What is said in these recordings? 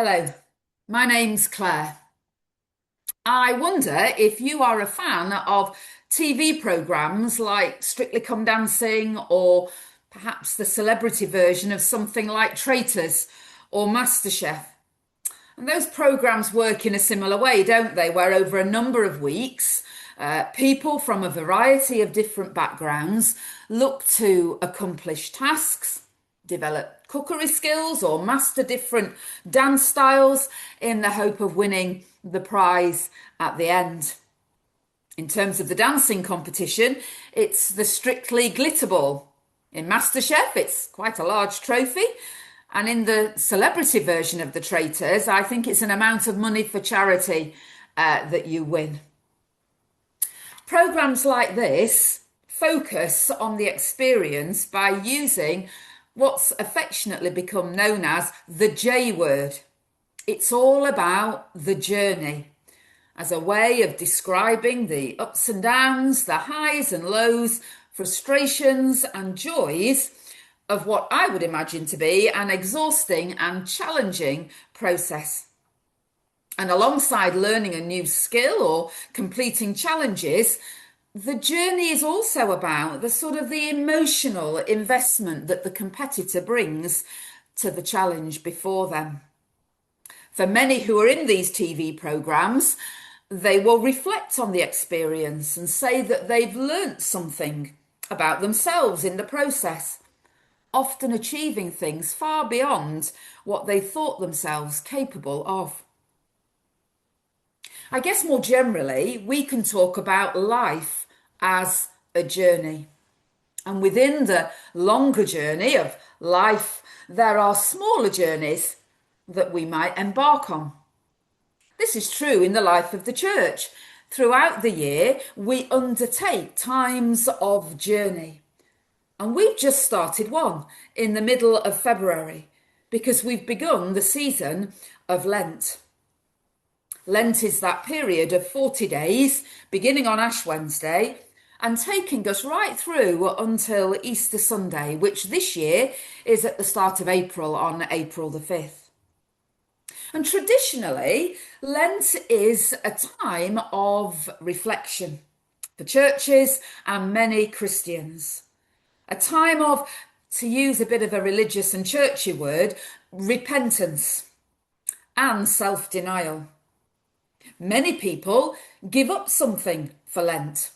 Hello, my name's Claire. I wonder if you are a fan of TV programmes like Strictly Come Dancing or perhaps the celebrity version of something like Traitors or MasterChef. And those programmes work in a similar way, don't they? Where over a number of weeks, people from a variety of different backgrounds look to accomplish tasks, develop cookery skills, or master different dance styles in the hope of winning the prize at the end. In terms of the dancing competition, it's the Strictly Glitter Ball. In MasterChef, it's quite a large trophy. And in the celebrity version of the Traitors, I think it's an amount of money for charity that you win. Programs like this focus on the experience by using what's affectionately become known as the J word. It's all about the journey as a way of describing the ups and downs, the highs and lows, frustrations and joys of what I would imagine to be an exhausting and challenging process. And alongside learning a new skill or completing challenges, the journey is also about the emotional investment that the competitor brings to the challenge before them. For many who are in these TV programmes, they will reflect on the experience and say that they've learnt something about themselves in the process, often achieving things far beyond what they thought themselves capable of. I guess more generally, we can talk about life as a journey. And within the longer journey of life, there are smaller journeys that we might embark on. This is true in the life of the church. Throughout the year, we undertake times of journey. And we've just started one in the middle of February because we've begun the season of Lent. Lent is that period of 40 days, beginning on Ash Wednesday and taking us right through until Easter Sunday, which this year is at the start of April on April the 5th. And traditionally, Lent is a time of reflection for churches and many Christians. A time of, to use a bit of a religious and churchy word, repentance and self-denial. Many people give up something for Lent,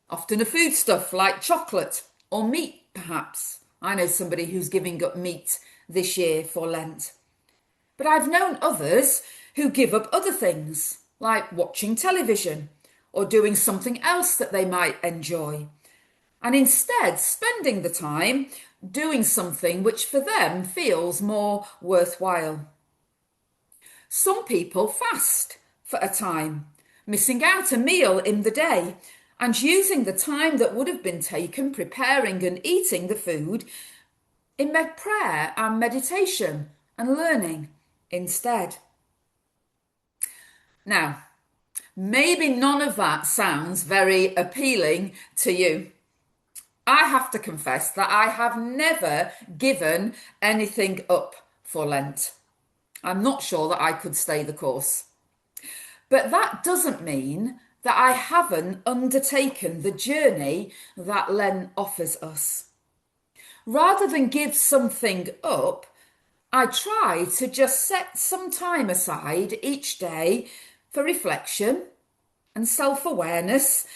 often a foodstuff like chocolate or meat, perhaps. I know somebody who's giving up meat this year for Lent. But I've known others who give up other things, like watching television or doing something else that they might enjoy, and instead spending the time doing something which for them feels more worthwhile. Some people fast for a time, missing out a meal in the day and using the time that would have been taken preparing and eating the food in prayer and meditation and learning instead. Now, maybe none of that sounds very appealing to you. I have to confess that I have never given anything up for Lent. I'm not sure that I could stay the course. But that doesn't mean that I haven't undertaken the journey that Lent offers us. Rather than give something up, I try to just set some time aside each day for reflection and self-awareness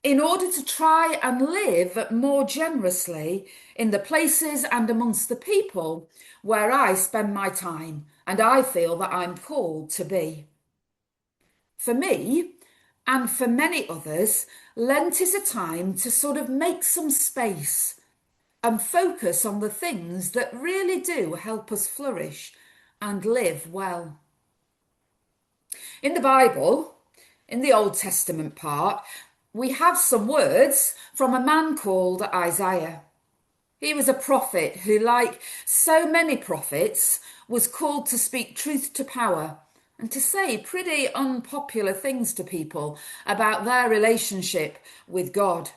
in order to try and live more generously in the places and amongst the people where I spend my time and I feel that I'm called to be. For me, and for many others, Lent is a time to make some space and focus on the things that really do help us flourish and live well. In the Bible, in the Old Testament part, we have some words from a man called Isaiah. He was a prophet who, like so many prophets, was called to speak truth to power and to say pretty unpopular things to people about their relationship with God.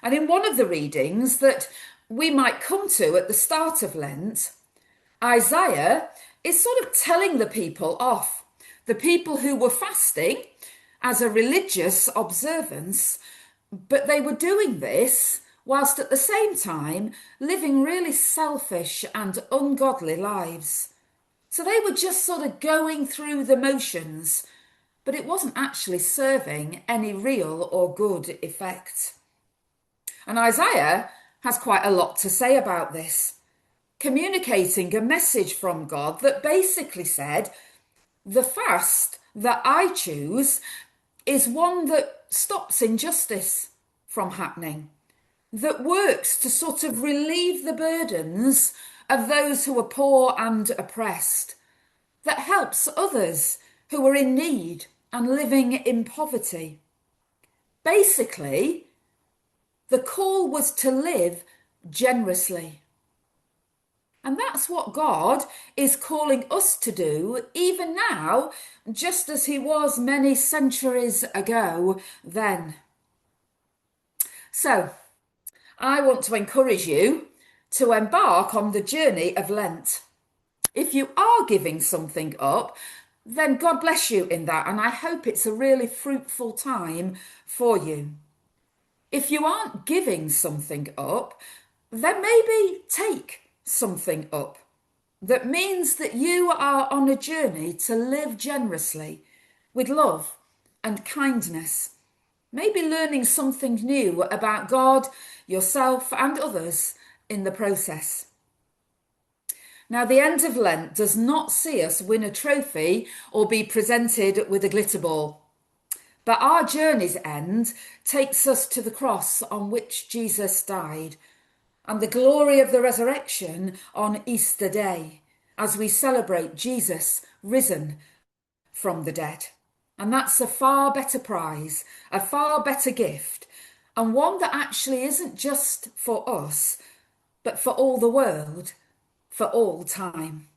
And in one of the readings that we might come to at the start of Lent, Isaiah is sort of telling the people off. The people who were fasting as a religious observance, but they were doing this whilst at the same time living really selfish and ungodly lives. So they were just sort of going through the motions, but it wasn't actually serving any real or good effect. And Isaiah has quite a lot to say about this, communicating a message from God that basically said, the fast that I choose is one that stops injustice from happening, that works to sort of relieve the burdens of those who are poor and oppressed, that helps others who are in need and living in poverty. Basically, the call was to live generously. And that's what God is calling us to do, even now, just as he was many centuries ago then. So, I want to encourage you to embark on the journey of Lent. If you are giving something up, then God bless you in that, and I hope it's a really fruitful time for you. If you aren't giving something up, then maybe take something up. That means that you are on a journey to live generously with love and kindness. Maybe learning something new about God, yourself and others in the process. Now, the end of Lent does not see us win a trophy or be presented with a glitter ball. But our journey's end takes us to the cross on which Jesus died and the glory of the resurrection on Easter Day as we celebrate Jesus risen from the dead. And that's a far better prize, a far better gift, and one that actually isn't just for us, but for all the world, for all time.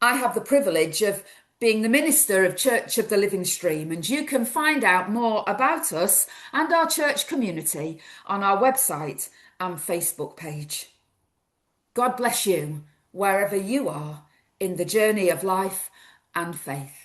I have the privilege of being the minister of Church of the Living Stream, and you can find out more about us and our church community on our website and Facebook page. God bless you wherever you are in the journey of life and faith.